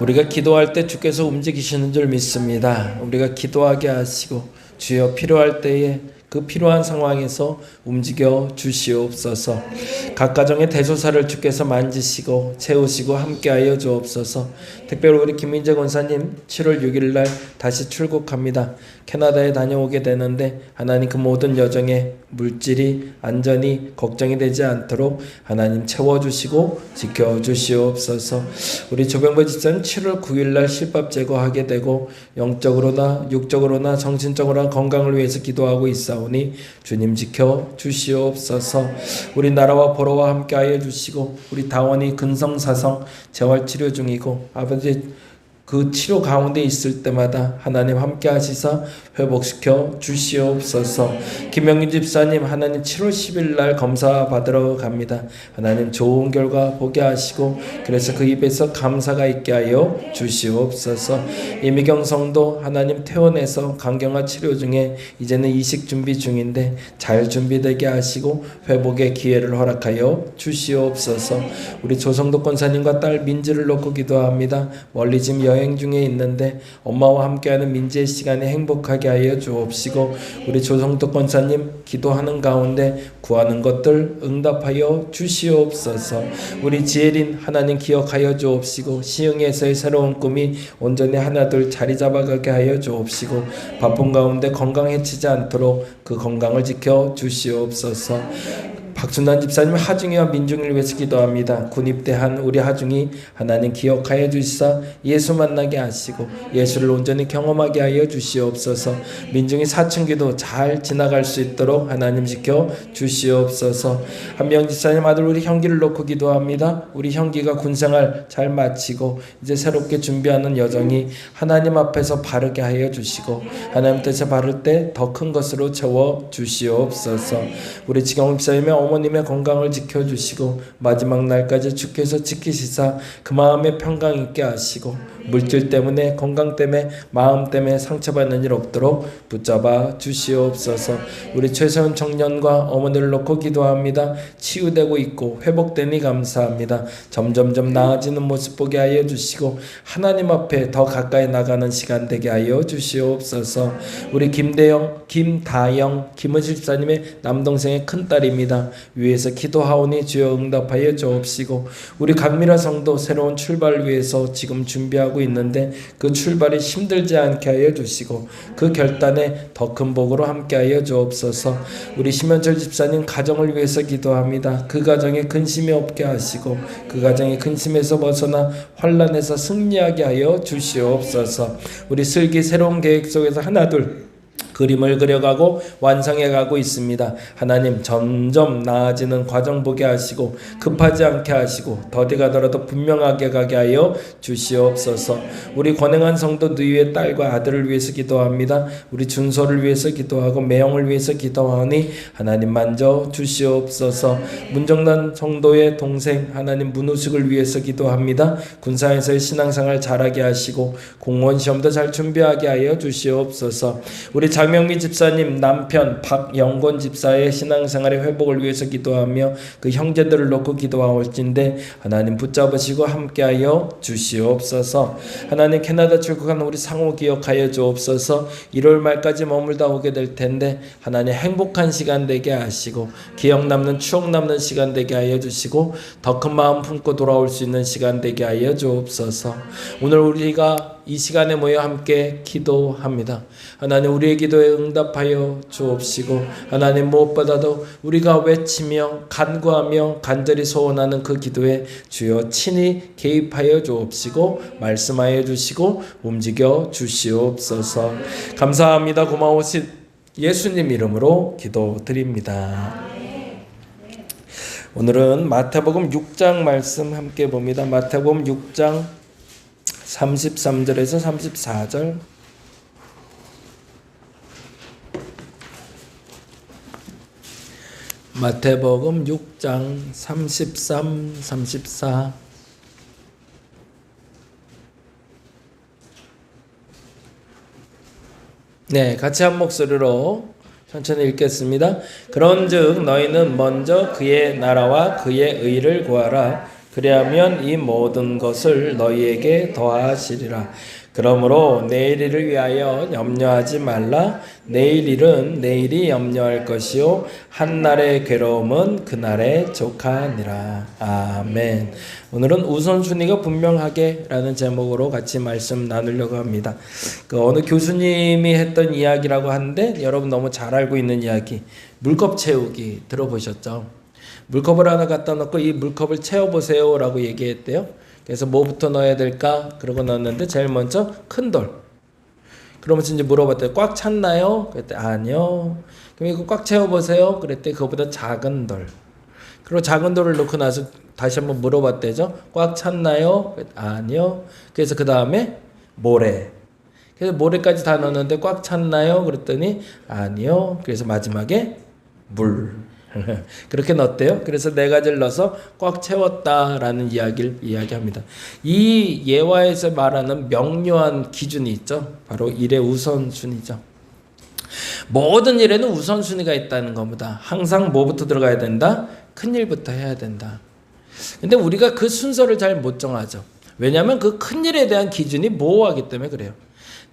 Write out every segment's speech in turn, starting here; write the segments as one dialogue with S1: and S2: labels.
S1: 우리가 기도할 때 주께서 움직이시는 줄 믿습니다. 우리가 기도하게 하시고 주여 필요할 때에 그 필요한 상황에서 움직여 주시옵소서. 각 가정의 대소사를 주께서 만지시고 채우시고 함께하여 주옵소서. 특별히 우리 김민재 권사님 7월 6일 날 다시 출국합니다. 캐나다에 다녀오게 되는데 하나님 그 모든 여정에 물질이 안전이 걱정이 되지 않도록 하나님 채워주시고 지켜주시옵소서. 우리 조병보 집사님 7월 9일 날 실밥 제거하게 되고 영적으로나 육적으로나 정신적으로나 건강을 위해서 기도하고 있사오니 주님 지켜주시옵소서. 우리 나라와 보로와 함께하여 주시고 우리 다원이 근성사성 재활치료 중이고 아버지 그 치료 가운데 있을 때마다 하나님 함께 하시사 회복시켜 주시옵소서. 김영민 집사님 하나님 7월 10일 날 검사 받으러 갑니다. 하나님 좋은 결과 보게 하시고 그래서 그 입에서 감사가 있게 하여 주시옵소서. 이미경 성도 하나님 퇴원해서 강경화 치료 중에 이제는 이식 준비 중인데 잘 준비되게 하시고 회복의 기회를 허락하여 주시옵소서. 우리 조성도 권사님과 딸 민지를 놓고 기도합니다. 멀리 지금 여행 중에 있는데 엄마와 함께하는 민지의 시간에 행복하게 하여 주옵시고 우리 조성도 권사님 기도하는 가운데 구하는 것들 응답하여 주시옵소서. 우리 지혜린 하나님 기억하여 주옵시고 시흥에서의 새로운 꿈이 온전히 하나둘 자리 잡아가게 하여 주옵시고 바쁜 가운데 건강 해치지 않도록 그 건강을 지켜 주시옵소서. 박순환 집사님 하중이와 민중을 위해서 기도합니다. 군 입대한 우리 하중이 하나님 기억하여 주시사 예수 만나게 하시고 예수를 온전히 경험하게 하여 주시옵소서. 민중이 사춘기도 잘 지나갈 수 있도록 하나님 지켜 주시옵소서. 한명 집사님 아들 우리 형기를 놓고 기도합니다. 우리 형기가 군생활 잘 마치고 이제 새롭게 준비하는 여정이 하나님 앞에서 바르게 하여 주시고 하나님 뜻에 바를 때 더 큰 것으로 채워 주시옵소서. 우리 지경 집사님의 어머님의 건강을 지켜주시고 마지막 날까지 주께서 지키시사 그 마음에 평강 있게 하시고 물질 때문에 건강 때문에 마음 때문에 상처받는 일 없도록 붙잡아 주시옵소서. 우리 최세훈 청년과 어머니를 놓고 기도합니다. 치유되고 있고 회복되니 감사합니다. 점점점 나아지는 모습 보게 하여 주시고 하나님 앞에 더 가까이 나가는 시간 되게 하여 주시옵소서. 우리 김대영, 김다영, 김은실 집사님의 남동생의 큰딸입니다. 위에서 기도하오니 주여 응답하여 주옵시고 우리 강미라 성도 새로운 출발을 위해서 지금 준비하고 있는데 그 출발이 힘들지 않게 하여 주시고 그 결단에 더 큰 복으로 함께하여 주옵소서. 우리 심현철 집사님 가정을 위해서 기도합니다. 그 가정에 근심이 없게 하시고 그 가정의 근심에서 벗어나 환난에서 승리하게 하여 주시옵소서. 우리 슬기 새로운 계획 속에서 하나둘 그림을 그려가고 완성해가고 있습니다. 하나님 점점 나아지는 과정 보게 하시고 급하지 않게 하시고 더디 가더라도 분명하게 가게 하여 주시옵소서. 우리 권행한 성도 누이의 딸과 아들을 위해서 기도합니다. 우리 준서를 위해서 기도하고 매형을 위해서 기도하니 하나님 만져 주시옵소서. 문정란 성도의 동생 하나님 문우식을 위해서 기도합니다. 군사에서의 신앙생활 잘하게 하시고 공무원 시험도 잘 준비하게 하여 주시옵소서. 우리 장명미 집사님 남편 박영권 집사의 신앙생활의 회복을 위해서 기도하며 그 형제들을 놓고 기도하올진데 하나님 붙잡으시고 함께하여 주시옵소서. 하나님 캐나다 출국한 우리 상호 기억하여 주옵소서. 1월 말까지 머물다 오게 될 텐데 하나님 행복한 시간 되게 하시고 기억 남는 추억 남는 시간 되게 하여 주시고 더 큰 마음 품고 돌아올 수 있는 시간 되게 하여 주옵소서. 오늘 우리가 이 시간에 모여 함께 기도합니다. 하나님 우리의 기도에 응답하여 주옵시고 하나님 무엇보다도 우리가 외치며 간구하며 간절히 소원하는 그 기도에 주여 친히 개입하여 주옵시고 말씀하여 주시고 움직여 주시옵소서. 감사합니다. 고마우신 예수님 이름으로 기도드립니다. 오늘은 마태복음 6장 말씀 함께 봅니다. 마태복음 6장 33절에서 34절. 마태복음 6장 33, 34. 네, 같이 한 목소리로 천천히 읽겠습니다. 그런즉 너희는 먼저 그의 나라와 그의 의를 구하라. 그리하면 이 모든 것을 너희에게 더하시리라. 그러므로 내일 일을 위하여 염려하지 말라. 내일 일은 내일이 염려할 것이요 한날의 괴로움은 그날의 족하니라. 아멘. 오늘은 우선순위가 분명하게 라는 제목으로 같이 말씀 나누려고 합니다. 어느 교수님이 했던 이야기라고 하는데 여러분 너무 잘 알고 있는 이야기, 물컵 채우기 들어보셨죠? 물컵을 하나 갖다 놓고 이 물컵을 채워보세요 라고 얘기했대요. 그래서 뭐부터 넣어야 될까? 그러고 넣었는데 제일 먼저 큰 돌. 그러면서 이제 물어봤대요. 꽉 찼나요? 그랬대 아니요. 그럼 이거 꽉 채워보세요. 그랬대 그거보다 작은 돌. 그리고 작은 돌을 넣고 나서 다시 한번 물어봤대죠. 꽉 찼나요? 그랬대 아니요. 그래서 그 다음에 모래. 그래서 모래까지 다 넣었는데 꽉 찼나요? 그랬더니 아니요. 그래서 마지막에 물. 그렇게 넣었대요. 그래서 네 가지를 넣어서 꽉 채웠다라는 이야기를 이야기합니다. 이 예화에서 말하는 명료한 기준이 있죠. 바로 일의 우선순위죠. 모든 일에는 우선순위가 있다는 겁니다. 항상 뭐부터 들어가야 된다? 큰 일부터 해야 된다. 근데 우리가 그 순서를 잘 못 정하죠. 왜냐하면 그 큰 일에 대한 기준이 모호하기 때문에 그래요.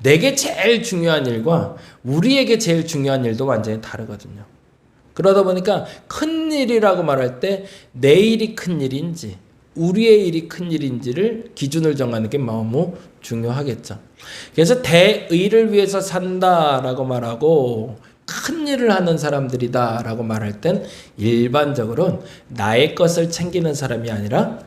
S1: 내게 제일 중요한 일과 우리에게 제일 중요한 일도 완전히 다르거든요. 그러다 보니까 큰 일이라고 말할 때 내 일이 큰 일인지 우리의 일이 큰 일인지를 기준을 정하는 게 너무 중요하겠죠. 그래서 대의를 위해서 산다라고 말하고 큰 일을 하는 사람들이다라고 말할 땐 일반적으로는 나의 것을 챙기는 사람이 아니라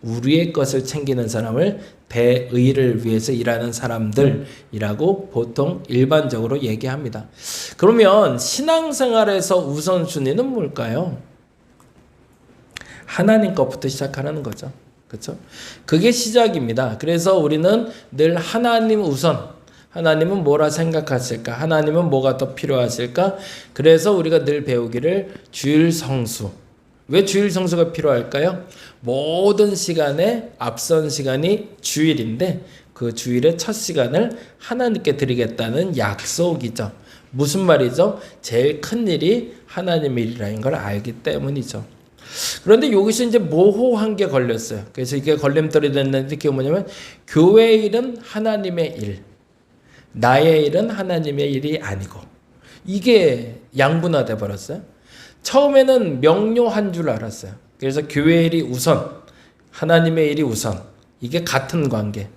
S1: 우리의 것을 챙기는 사람을 대의를 위해서 일하는 사람들이라고 보통 일반적으로 얘기합니다. 그러면 신앙생활에서 우선순위는 뭘까요? 하나님 것부터 시작하는 거죠. 그렇죠? 그게 시작입니다. 그래서 우리는 늘 하나님 우선, 하나님은 뭐라 생각하실까? 하나님은 뭐가 더 필요하실까? 그래서 우리가 늘 배우기를 주일 성수. 왜 주일 성수가 필요할까요? 모든 시간에 앞선 시간이 주일인데 그 주일의 첫 시간을 하나님께 드리겠다는 약속이죠. 무슨 말이죠? 제일 큰 일이 하나님의 일이라는 걸 알기 때문이죠. 그런데 여기서 이제 모호한 게 걸렸어요. 그래서 이게 걸림돌이 됐는데 그게 뭐냐면 교회의 일은 하나님의 일, 나의 일은 하나님의 일이 아니고 이게 양분화돼 버렸어요. 처음에는 명료한 줄 알았어요. 그래서 교회의 일이 우선, 하나님의 일이 우선. 이게 같은 관계.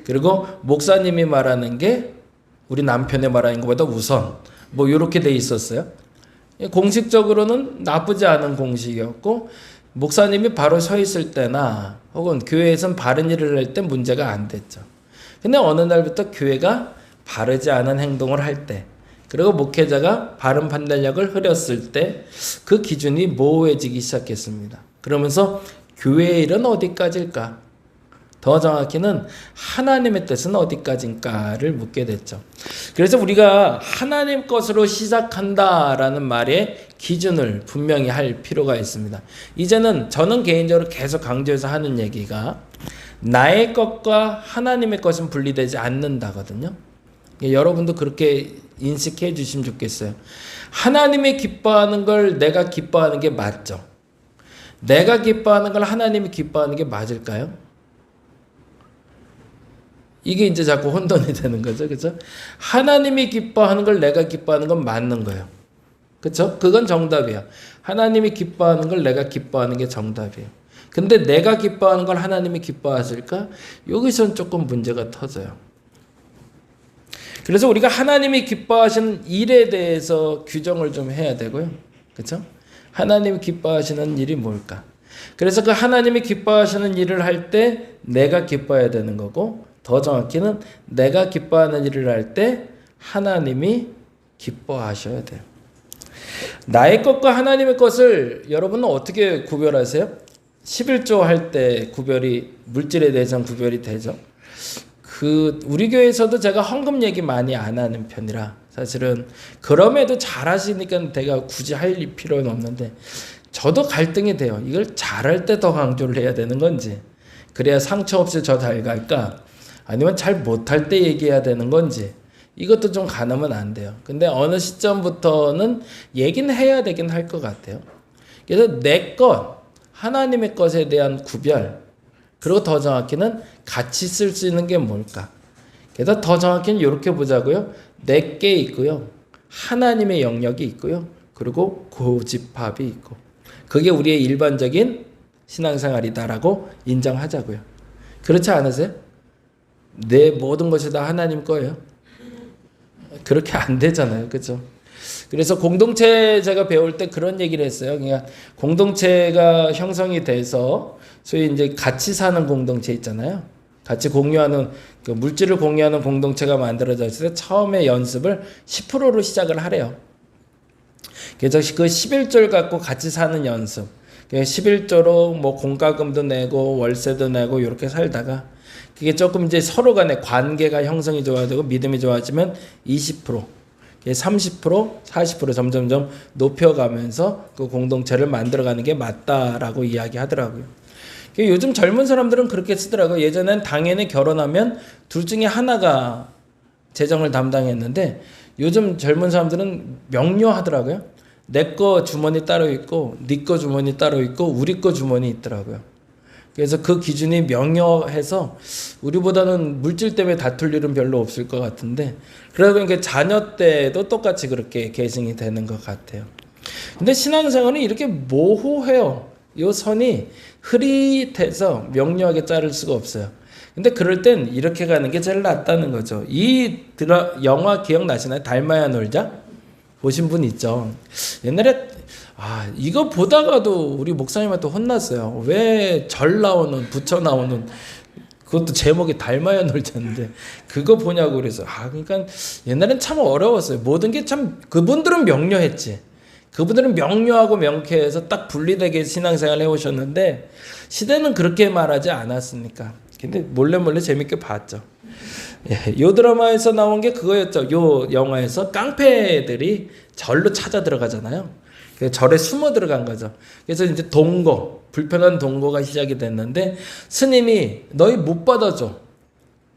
S1: 그리고 목사님이 말하는 게 우리 남편이 말하는 것보다 우선. 뭐 이렇게 돼 있었어요. 공식적으로는 나쁘지 않은 공식이었고 목사님이 바로 서 있을 때나 혹은 교회에선 바른 일을 할 때 문제가 안 됐죠. 근데 어느 날부터 교회가 바르지 않은 행동을 할 때 그리고 목회자가 바른 판단력을 흐렸을 때 그 기준이 모호해지기 시작했습니다. 그러면서 교회의 일은 어디까지일까? 더 정확히는 하나님의 뜻은 어디까지인가를 묻게 됐죠. 그래서 우리가 하나님 것으로 시작한다라는 말에 기준을 분명히 할 필요가 있습니다. 이제는 저는 개인적으로 계속 강조해서 하는 얘기가 나의 것과 하나님의 것은 분리되지 않는다거든요. 여러분도 그렇게 인식해 주시면 좋겠어요. 하나님이 기뻐하는 걸 내가 기뻐하는 게 맞죠? 내가 기뻐하는 걸 하나님이 기뻐하는 게 맞을까요? 이게 이제 자꾸 혼돈이 되는 거죠. 그죠? 하나님이 기뻐하는 걸 내가 기뻐하는 건 맞는 거예요. 그쵸? 그건 정답이야. 하나님이 기뻐하는 걸 내가 기뻐하는 게 정답이에요. 근데 내가 기뻐하는 걸 하나님이 기뻐하실까? 여기서는 조금 문제가 터져요. 그래서 우리가 하나님이 기뻐하시는 일에 대해서 규정을 좀 해야 되고요. 그쵸? 하나님이 기뻐하시는 일이 뭘까? 그래서 그 하나님이 기뻐하시는 일을 할 때 내가 기뻐해야 되는 거고 더 정확히는 내가 기뻐하는 일을 할 때 하나님이 기뻐하셔야 돼요. 나의 것과 하나님의 것을 여러분은 어떻게 구별하세요? 11조 할 때 구별이 물질에 대해서는 구별이 되죠. 우리 교회에서도 제가 헌금 얘기 많이 안 하는 편이라 사실은 그럼에도 잘하시니까 내가 굳이 할 필요는 없는데 저도 갈등이 돼요. 이걸 잘할 때 더 강조를 해야 되는 건지 그래야 상처 없이 저 잘 갈까 아니면 잘 못할 때 얘기해야 되는 건지 이것도 좀 가늠은 안 돼요. 근데 어느 시점부터는 얘기는 해야 되긴 할 것 같아요. 그래서 내 것, 하나님의 것에 대한 구별 그리고 더 정확히는 같이 쓸 수 있는 게 뭘까? 그래서 더 정확히는 이렇게 보자고요. 내게 있고요. 하나님의 영역이 있고요. 그리고 고집합이 있고. 그게 우리의 일반적인 신앙생활이다라고 인정하자고요. 그렇지 않으세요? 내 모든 것이 다 하나님 거예요. 그렇게 안 되잖아요. 그렇죠? 그래서 공동체 제가 배울 때 그런 얘기를 했어요. 그러니까 공동체가 형성이 돼서 소위 이제 같이 사는 공동체 있잖아요. 같이 공유하는 그 물질을 공유하는 공동체가 만들어졌을 때 처음에 연습을 10%로 시작을 하래요. 그래서 그 11조를 갖고 같이 사는 연습. 11조로 뭐 공과금도 내고 월세도 내고 이렇게 살다가 그게 조금 이제 서로 간의 관계가 형성이 좋아지고 믿음이 좋아지면 20%, 30%, 40% 점점점 높여가면서 그 공동체를 만들어가는 게 맞다라고 이야기하더라고요. 요즘 젊은 사람들은 그렇게 쓰더라고요. 예전엔 당연히 결혼하면 둘 중에 하나가 재정을 담당했는데 요즘 젊은 사람들은 명료하더라고요. 내 거 주머니 따로 있고 네 거 주머니 따로 있고 우리 거 주머니 있더라고요. 그래서 그 기준이 명료해서 우리보다는 물질 때문에 다툴 일은 별로 없을 것 같은데 그러다 보니까 자녀 때도 똑같이 그렇게 계승이 되는 것 같아요. 근데 신앙생활은 이렇게 모호해요. 이 선이 흐릿해서 명료하게 자를 수가 없어요. 근데 그럴 땐 이렇게 가는 게 제일 낫다는 거죠. 영화 기억나시나요? 닮아야 놀자? 보신 분 있죠? 옛날에 이거 보다가도 우리 목사님한테 혼났어요. 왜 절 나오는 부처 나오는 그것도 제목이 닮아야 놀자인데 그거 보냐고 그래서 그러니까 옛날엔 참 어려웠어요. 모든 게 참 그분들은 명료했지. 그분들은 명료하고 명쾌해서 딱 분리되게 신앙생활을 해오셨는데 시대는 그렇게 말하지 않았으니까. 근데 몰래 재밌게 봤죠. 요 드라마에서 나온 게 그거였죠. 요 영화에서 깡패들이 절로 찾아 들어가잖아요. 절에 숨어 들어간 거죠. 그래서 이제 불편한 동거가 시작이 됐는데 스님이 너희 못 받아줘.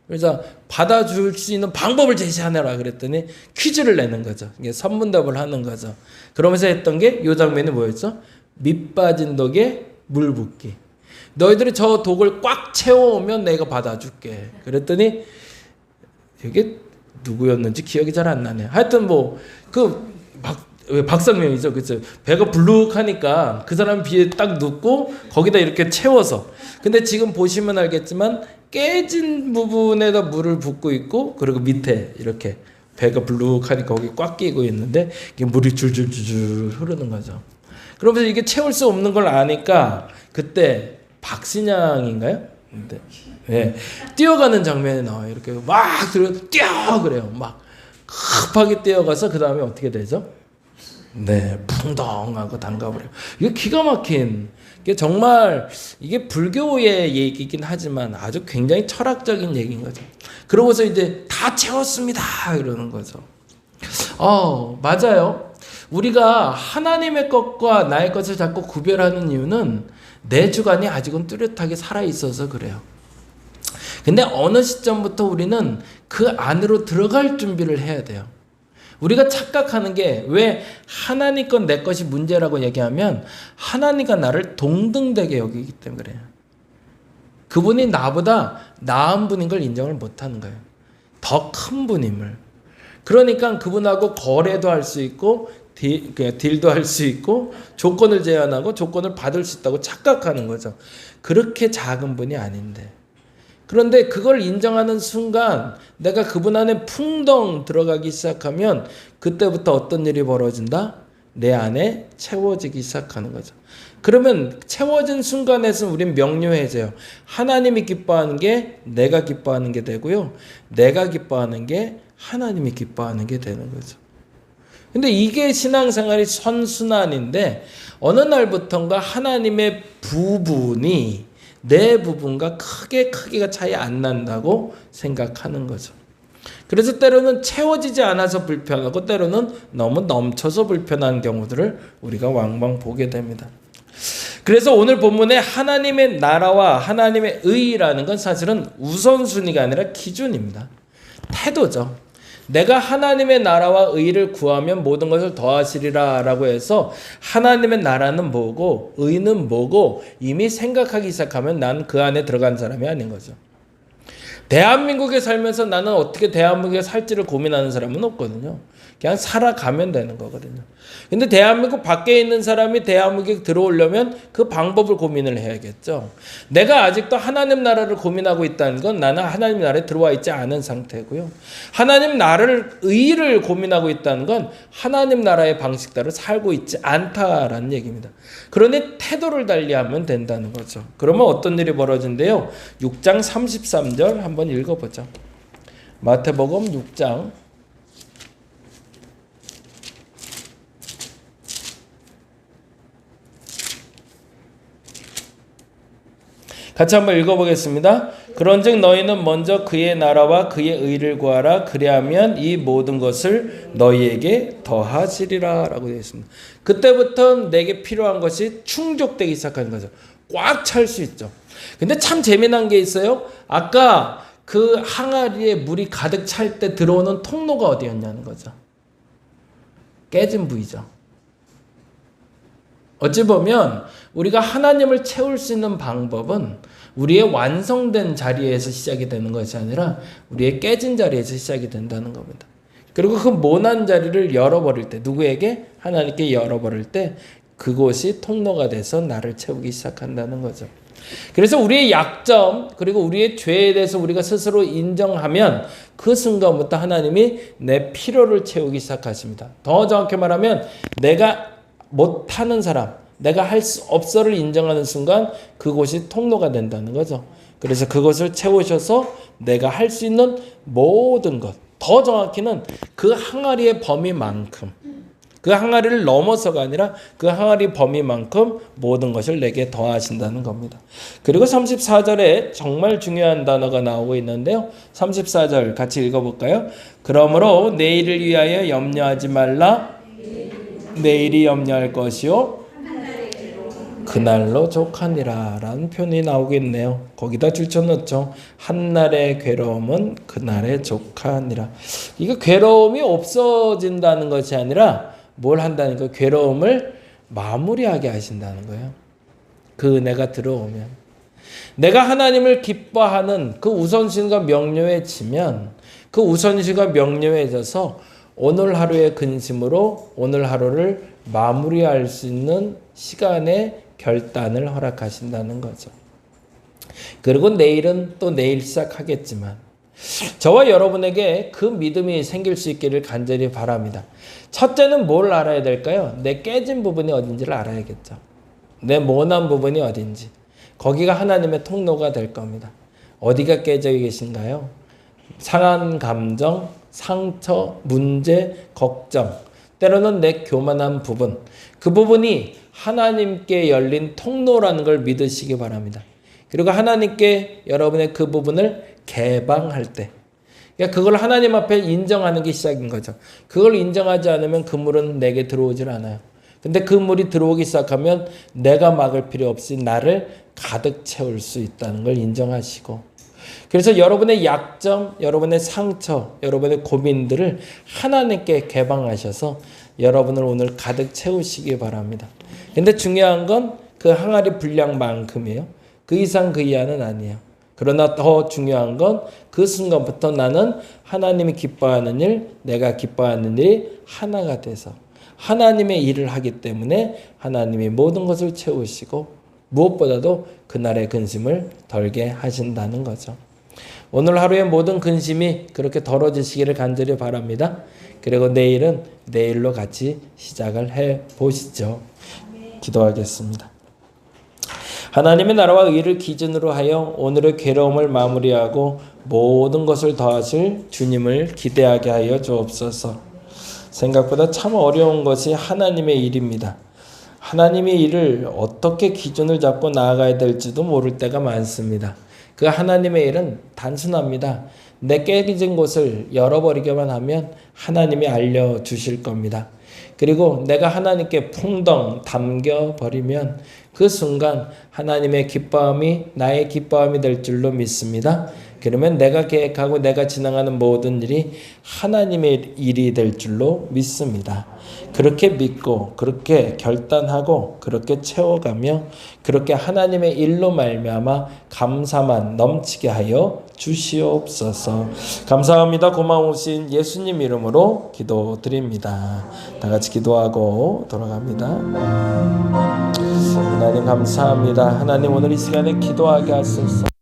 S1: 그래서 받아줄 수 있는 방법을 제시하느라 그랬더니 퀴즈를 내는 거죠. 이게 선문답을 하는 거죠. 그러면서 했던 게 이 장면이 뭐였죠? 밑 빠진 독에 물 붓기. 너희들이 저 독을 꽉 채워오면 내가 받아줄게. 그랬더니 이게 누구였는지 기억이 잘 안 나네요. 하여튼 박상명이죠. 그죠? 배가 불룩하니까 그 사람 비에 딱 눕고 거기다 이렇게 채워서. 근데 지금 보시면 알겠지만 깨진 부분에다 물을 붓고 있고 그리고 밑에 이렇게 배가 불룩하니까 거기 꽉 끼고 있는데 이게 물이 줄줄줄줄 흐르는 거죠. 그러면서 이게 채울 수 없는 걸 아니까 그때 박신양인가요? 네. 뛰어가는 장면이 나와요. 이렇게 막 뛰어 그래요. 막 급하게 뛰어가서 그 다음에 어떻게 되죠? 네, 풍덩하고 담가버려요. 이게 기가 막힌, 이게 정말 이게 불교의 얘기긴 하지만 아주 굉장히 철학적인 얘기인 거죠. 그러고서 이제 다 채웠습니다 이러는 거죠. 맞아요. 우리가 하나님의 것과 나의 것을 자꾸 구별하는 이유는 내 주관이 아직은 뚜렷하게 살아있어서 그래요. 근데 어느 시점부터 우리는 그 안으로 들어갈 준비를 해야 돼요. 우리가 착각하는 게 왜 하나님 건 내 것이 문제라고 얘기하면 하나님과 나를 동등되게 여기기 때문에 그래요. 그분이 나보다 나은 분인 걸 인정을 못하는 거예요. 더 큰 분임을. 그러니까 그분하고 거래도 할 수 있고 딜도 할 수 있고 조건을 제한하고 조건을 받을 수 있다고 착각하는 거죠. 그렇게 작은 분이 아닌데. 그런데 그걸 인정하는 순간 내가 그분 안에 풍덩 들어가기 시작하면 그때부터 어떤 일이 벌어진다? 내 안에 채워지기 시작하는 거죠. 그러면 채워진 순간에서 우린 명료해져요. 하나님이 기뻐하는 게 내가 기뻐하는 게 되고요. 내가 기뻐하는 게 하나님이 기뻐하는 게 되는 거죠. 근데 이게 신앙생활이 선순환인데 어느 날부턴가 하나님의 부분이 내 부분과 크기가 차이 안 난다고 생각하는 거죠. 그래서 때로는 채워지지 않아서 불편하고 때로는 너무 넘쳐서 불편한 경우들을 우리가 왕왕 보게 됩니다. 그래서 오늘 본문에 하나님의 나라와 하나님의 의라는 건 사실은 우선순위가 아니라 기준입니다. 태도죠. 내가 하나님의 나라와 의를 구하면 모든 것을 더하시리라 라고 해서 하나님의 나라는 뭐고 의는 뭐고 이미 생각하기 시작하면 난 그 안에 들어간 사람이 아닌 거죠. 대한민국에 살면서 나는 어떻게 대한민국에 살지를 고민하는 사람은 없거든요. 그냥 살아가면 되는 거거든요. 근데 대한민국 밖에 있는 사람이 대한민국에 들어오려면 그 방법을 고민을 해야겠죠. 내가 아직도 하나님 나라를 고민하고 있다는 건 나는 하나님 나라에 들어와 있지 않은 상태고요. 하나님 나라를 의를 고민하고 있다는 건 하나님 나라의 방식대로 살고 있지 않다라는 얘기입니다. 그러니 태도를 달리하면 된다는 거죠. 그러면 어떤 일이 벌어진대요? 6장 33절 한번 읽어보죠. 마태복음 6장 같이 한번 읽어보겠습니다. 그런즉 너희는 먼저 그의 나라와 그의 의를 구하라. 그리하면 이 모든 것을 너희에게 더하시리라 라고 되어 있습니다. 그때부터 내게 필요한 것이 충족되기 시작하는 거죠. 꽉 찰 수 있죠. 근데 참 재미난 게 있어요. 아까 그 항아리에 물이 가득 찰 때 들어오는 통로가 어디였냐는 거죠. 깨진 부위죠. 어찌 보면 우리가 하나님을 채울 수 있는 방법은 우리의 완성된 자리에서 시작이 되는 것이 아니라 우리의 깨진 자리에서 시작이 된다는 겁니다. 그리고 그 모난 자리를 열어버릴 때, 누구에게? 하나님께 열어버릴 때 그곳이 통로가 돼서 나를 채우기 시작한다는 거죠. 그래서 우리의 약점 그리고 우리의 죄에 대해서 우리가 스스로 인정하면 그 순간부터 하나님이 내 필요를 채우기 시작하십니다. 더 정확히 말하면 내가 못하는 사람, 내가 할 수 없어를 인정하는 순간 그곳이 통로가 된다는 거죠. 그래서 그것을 채우셔서 내가 할 수 있는 모든 것, 더 정확히는 그 항아리의 범위만큼, 그 항아리를 넘어서가 아니라 그 항아리 범위만큼 모든 것을 내게 더하신다는 겁니다. 그리고 34절에 정말 중요한 단어가 나오고 있는데요. 34절 같이 읽어볼까요? 그러므로 내일을 위하여 염려하지 말라. 내일이 염려할 것이요 그날로 족하니라 라는 표현이 나오겠네요. 거기다 줄쳐넣죠. 한날의 괴로움은 그날의 족하니라. 이거 괴로움이 없어진다는 것이 아니라 뭘 한다니까? 괴로움을 마무리하게 하신다는 거예요. 그 은혜가 들어오면 내가 하나님을 기뻐하는 그 우선순위가 명료해지면 그 우선순위가 명료해져서 오늘 하루의 근심으로 오늘 하루를 마무리할 수 있는 시간의 결단을 허락하신다는 거죠. 그리고 내일은 또 내일 시작하겠지만 저와 여러분에게 그 믿음이 생길 수 있기를 간절히 바랍니다. 첫째는 뭘 알아야 될까요? 내 깨진 부분이 어딘지를 알아야겠죠. 내 모난 부분이 어딘지. 거기가 하나님의 통로가 될 겁니다. 어디가 깨져 계신가요? 상한 감정, 상처, 문제, 걱정, 때로는 내 교만한 부분, 그 부분이 하나님께 열린 통로라는 걸 믿으시기 바랍니다. 그리고 하나님께 여러분의 그 부분을 개방할 때, 그러니까 그걸 하나님 앞에 인정하는 게 시작인 거죠. 그걸 인정하지 않으면 그 물은 내게 들어오질 않아요. 근데 그 물이 들어오기 시작하면 내가 막을 필요 없이 나를 가득 채울 수 있다는 걸 인정하시고, 그래서 여러분의 약점, 여러분의 상처, 여러분의 고민들을 하나님께 개방하셔서 여러분을 오늘 가득 채우시기 바랍니다. 근데 중요한 건 그 항아리 분량만큼이에요. 그 이상 그 이하는 아니에요. 그러나 더 중요한 건 그 순간부터 나는 하나님이 기뻐하는 일, 내가 기뻐하는 일이 하나가 돼서 하나님의 일을 하기 때문에 하나님이 모든 것을 채우시고 무엇보다도 그날의 근심을 덜게 하신다는 거죠. 오늘 하루의 모든 근심이 그렇게 덜어지시기를 간절히 바랍니다. 그리고 내일은 내일로 같이 시작을 해보시죠. 기도하겠습니다. 하나님의 나라와 의를 기준으로 하여 오늘의 괴로움을 마무리하고 모든 것을 더하실 주님을 기대하게 하여 주옵소서. 생각보다 참 어려운 것이 하나님의 일입니다. 하나님의 일을 어떻게 기준을 잡고 나아가야 될지도 모를 때가 많습니다. 그 하나님의 일은 단순합니다. 내 깨진 곳을 열어버리기만 하면 하나님이 알려주실 겁니다. 그리고 내가 하나님께 풍덩 담겨버리면 그 순간 하나님의 기뻐함이 나의 기뻐함이 될 줄로 믿습니다. 그러면 내가 계획하고 내가 진행하는 모든 일이 하나님의 일이 될 줄로 믿습니다. 그렇게 믿고 그렇게 결단하고 그렇게 채워가며 그렇게 하나님의 일로 말미암아 감사만 넘치게 하여 주시옵소서. 감사합니다. 고마우신 예수님 이름으로 기도드립니다. 다 같이 기도하고 돌아갑니다. 하나님 감사합니다. 하나님 오늘 이 시간에 기도하게 하소서.